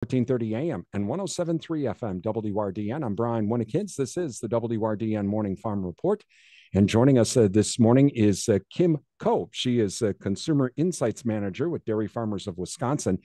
1430 AM and 1073 FM WRDN. I'm Brian Winnikins. This is the WRDN Morning Farm Report. And joining us this morning is Kim Coe. She is a Consumer Insights Manager with Dairy Farmers of Wisconsin.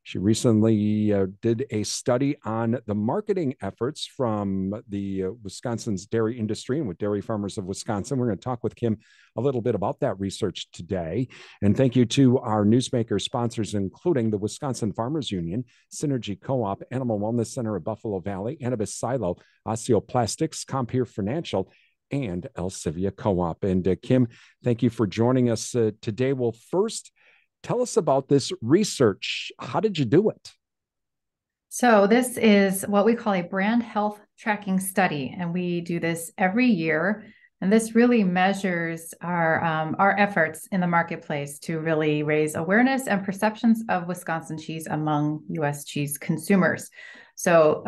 She recently did a study on the marketing efforts from the Wisconsin's dairy industry and with Dairy Farmers of Wisconsin. We're going to talk with Kim a little bit about that research today. And thank you to our newsmaker sponsors, including the Wisconsin Farmers Union, Synergy Co-op, Animal Wellness Center of Buffalo Valley, Annabis Silo, Osteoplastics, Compeer Financial, and Elsivia Co-op. And Kim, thank you for joining us today. Well, first, tell us about this research. How did you do it? So this is what we call a brand health tracking study, and we do this every year. And this really measures our efforts in the marketplace to really raise awareness and perceptions of Wisconsin cheese among U.S. cheese consumers. So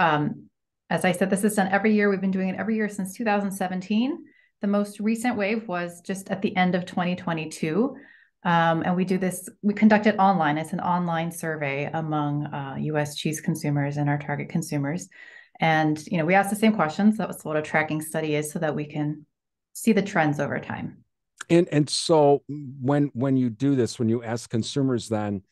as I said, this is done every year. We've been doing it every year since 2017. The most recent wave was just at the end of 2022. And we conduct it online. It's an online survey among U.S. cheese consumers and our target consumers. And, we ask the same questions. That's what a tracking study is, so that we can see the trends over time. And so when you do this, when you ask consumers, then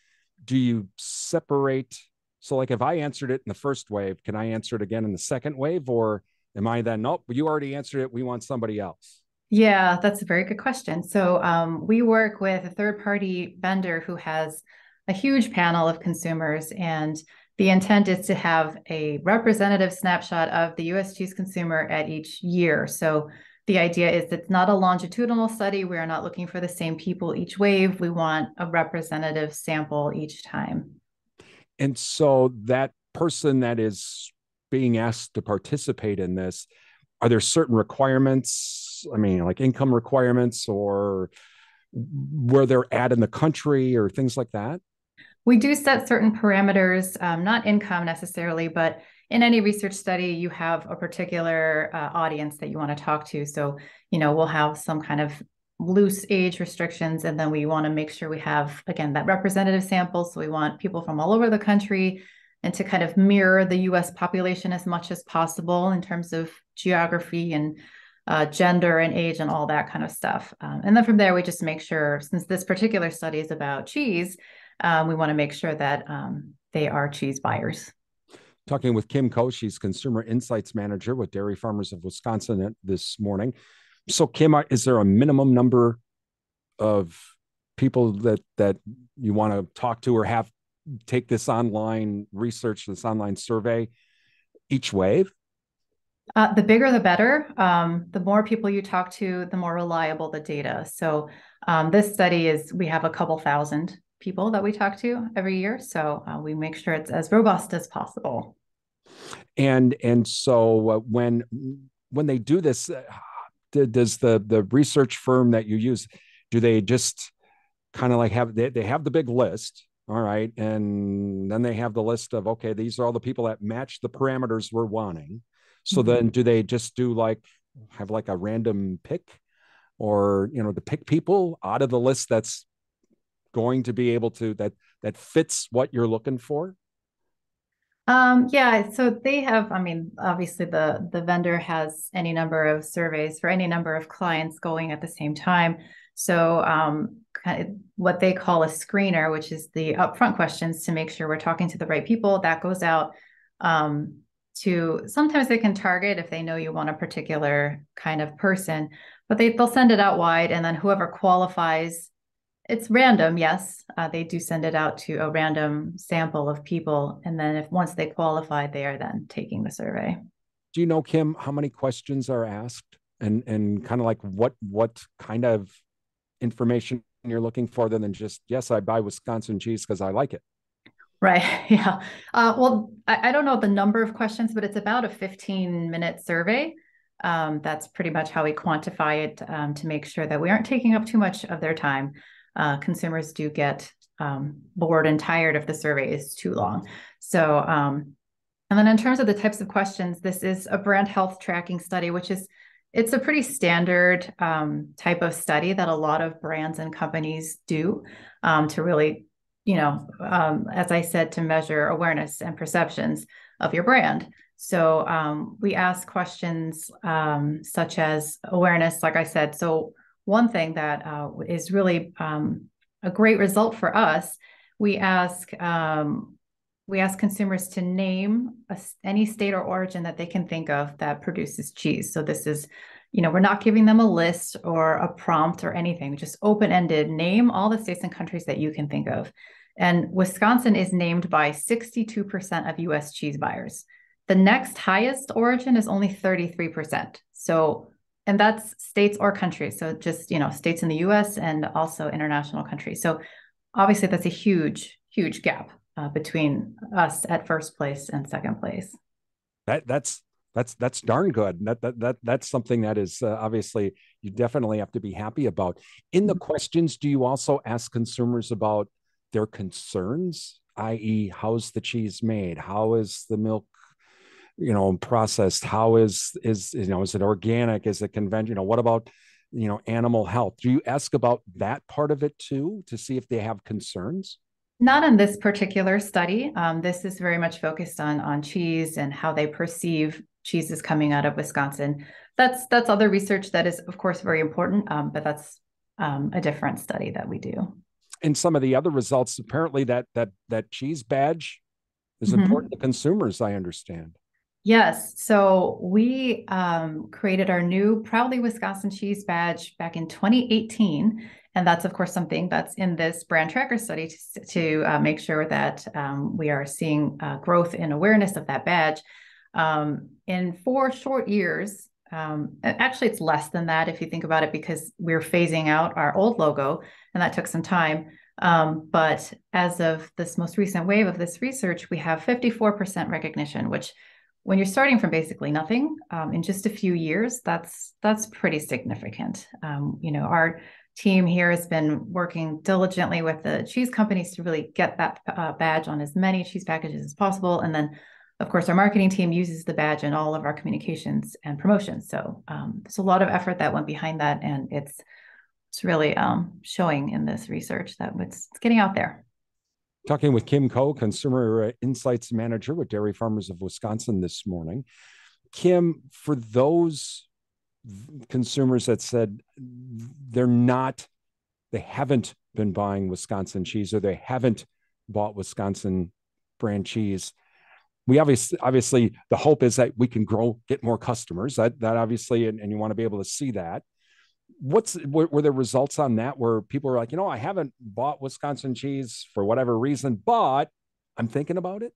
do you separate? So like if I answered it in the first wave, can I answer it again in the second wave? Or am I then, nope, you already answered it, we want somebody else? Yeah, that's a very good question. So we work with a third-party vendor who has a huge panel of consumers, and the intent is to have a representative snapshot of the U.S. cheese consumer at each year. So the idea is it's not a longitudinal study. We are not looking for the same people each wave. We want a representative sample each time. And so that person that is being asked to participate in this, are there certain requirements? I mean, like income requirements or where they're at in the country or things like that? We do set certain parameters, not income necessarily, but in any research study, you have a particular audience that you want to talk to. So, we'll have some kind of loose age restrictions, and then we want to make sure we have, again, that representative sample. So we want people from all over the country, and to kind of mirror the U.S. population as much as possible in terms of geography and gender and age and all that kind of stuff. And then from there, we just make sure, since this particular study is about cheese, we want to make sure that they are cheese buyers. Talking with Kim Coe, she's Consumer Insights Manager with Dairy Farmers of Wisconsin this morning. So, Kim, is there a minimum number of people that you want to talk to or have take this online research, this online survey each wave? The bigger, the better. The more people you talk to, the more reliable the data. So this study we have a couple thousand people that we talk to every year. So we make sure it's as robust as possible. And so when they do this, does the research firm that you use, do they just kind of like they have the big list? All right. And then they have the list of, okay, these are all the people that match the parameters we're wanting. So then do they just have like a random pick or, to pick people out of the list that's going to be able to, that fits what you're looking for? Yeah, so they have, obviously the vendor has any number of surveys for any number of clients going at the same time. So kind of what they call a screener, which is the upfront questions to make sure we're talking to the right people, that goes out to, sometimes they can target if they know you want a particular kind of person, but they'll send it out wide, and then whoever qualifies, it's random, yes. They do send it out to a random sample of people. And then once they qualify, they are then taking the survey. Do you know, Kim, how many questions are asked and kind of like what kind of information you're looking for than just, yes, I buy Wisconsin cheese because I like it? Right. Yeah. Well, I don't know the number of questions, but it's about a 15-minute survey. That's pretty much how we quantify it to make sure that we aren't taking up too much of their time. Consumers do get bored and tired if the survey is too long. So, and then in terms of the types of questions, this is a brand health tracking study, it's a pretty standard type of study that a lot of brands and companies do to really as I said, to measure awareness and perceptions of your brand. So we ask questions such as awareness, like I said. So one thing that is really a great result for us, we ask consumers to name any state or origin that they can think of that produces cheese. So this is, we're not giving them a list or a prompt or anything, just open-ended. Name all the states and countries that you can think of. And Wisconsin is named by 62% of US cheese buyers. The next highest origin is only 33%. So, and that's states or countries. So just, states in the US and also international countries. So obviously that's a huge, huge gap between us at first place and second place. That's darn good. That's something that is obviously you definitely have to be happy about. In the questions, do you also ask consumers about their concerns, i.e., how's the cheese made? How is the milk, processed? How is it organic? Is it conventional? What about animal health? Do you ask about that part of it too to see if they have concerns? Not in this particular study. This is very much focused on cheese and how they perceive cheeses coming out of Wisconsin. That's other research that is, of course, very important, but that's a different study that we do. In some of the other results, apparently that cheese badge is important to consumers, I understand. Yes. So we created our new Proudly Wisconsin Cheese badge back in 2018. And that's, of course, something that's in this brand tracker study to make sure that we are seeing growth in awareness of that badge. In 4 short years, actually, it's less than that if you think about it, because we're phasing out our old logo, and that took some time. But as of this most recent wave of this research, we have 54% recognition, which when you're starting from basically nothing in just a few years, that's pretty significant. Our team here has been working diligently with the cheese companies to really get that badge on as many cheese packages as possible. And then, of course, our marketing team uses the badge in all of our communications and promotions. So there's a lot of effort that went behind that, and it's really showing in this research that it's getting out there. Talking with Kim Coe, Consumer Insights Manager with Dairy Farmers of Wisconsin this morning. Kim, for those consumers that said they haven't been buying Wisconsin cheese, or they haven't bought Wisconsin brand cheese, we obviously the hope is that we can get more customers. That obviously, and you want to be able to see that. Were there results on that where people were like, I haven't bought Wisconsin cheese for whatever reason, but I'm thinking about it?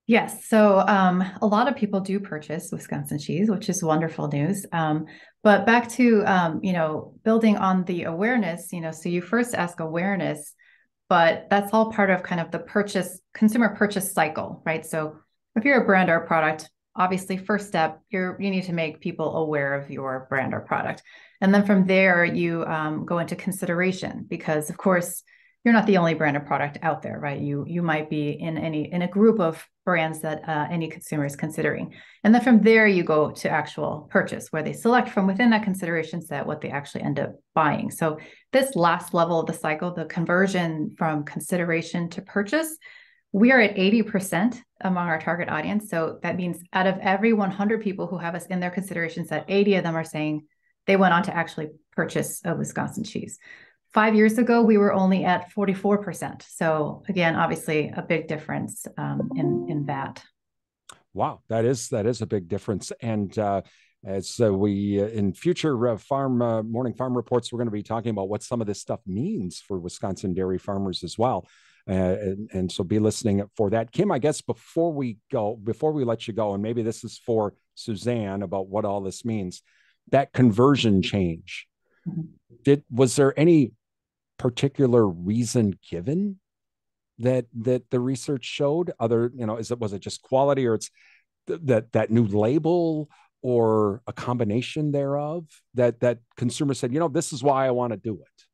Yes. So a lot of people do purchase Wisconsin cheese, which is wonderful news. But back to, building on the awareness, so you first ask awareness, but that's all part of kind of the consumer purchase cycle, right? So if you're a brand or a product, obviously first step, you need to make people aware of your brand or product. And then from there, you go into consideration, because of course, you're not the only brand or product out there, right? You might be in a group of brands that any consumer is considering. And then from there, you go to actual purchase, where they select from within that consideration set what they actually end up buying. So this last level of the cycle, the conversion from consideration to purchase, we are at 80% among our target audience. So that means out of every 100 people who have us in their consideration set, 80 of them are saying they went on to actually purchase a Wisconsin cheese. 5 years ago, we were only at 44%. So again, obviously a big difference in that. Wow, that is a big difference. And as we in future morning farm reports, we're going to be talking about what some of this stuff means for Wisconsin dairy farmers as well. And so be listening for that. Kim, I guess before we let you go, and maybe this is for Suzanne about what all this means, that conversion change. Mm-hmm. Was there any particular reason given that the research showed? Was it just quality, or it's that new label, or a combination thereof that consumers said, this is why I want to do it?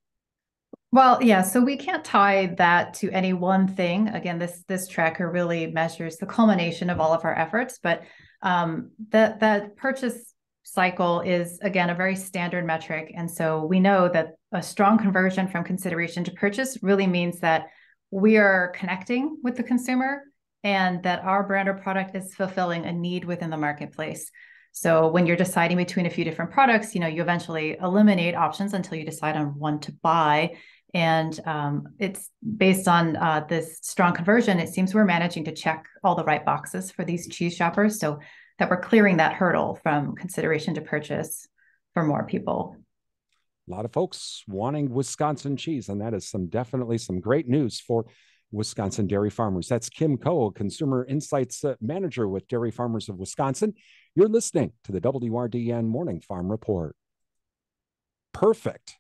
Well, yeah, so we can't tie that to any one thing. Again, this tracker really measures the culmination of all of our efforts, but that purchase cycle is, again, a very standard metric. And so we know that a strong conversion from consideration to purchase really means that we are connecting with the consumer and that our brand or product is fulfilling a need within the marketplace. So when you're deciding between a few different products, you eventually eliminate options until you decide on one to buy. And it's based on this strong conversion. It seems we're managing to check all the right boxes for these cheese shoppers, so that we're clearing that hurdle from consideration to purchase for more people. A lot of folks wanting Wisconsin cheese, and that is definitely some great news for Wisconsin dairy farmers. That's Kim Coe, Consumer Insights Manager with Dairy Farmers of Wisconsin. You're listening to the WRDN Morning Farm Report. Perfect.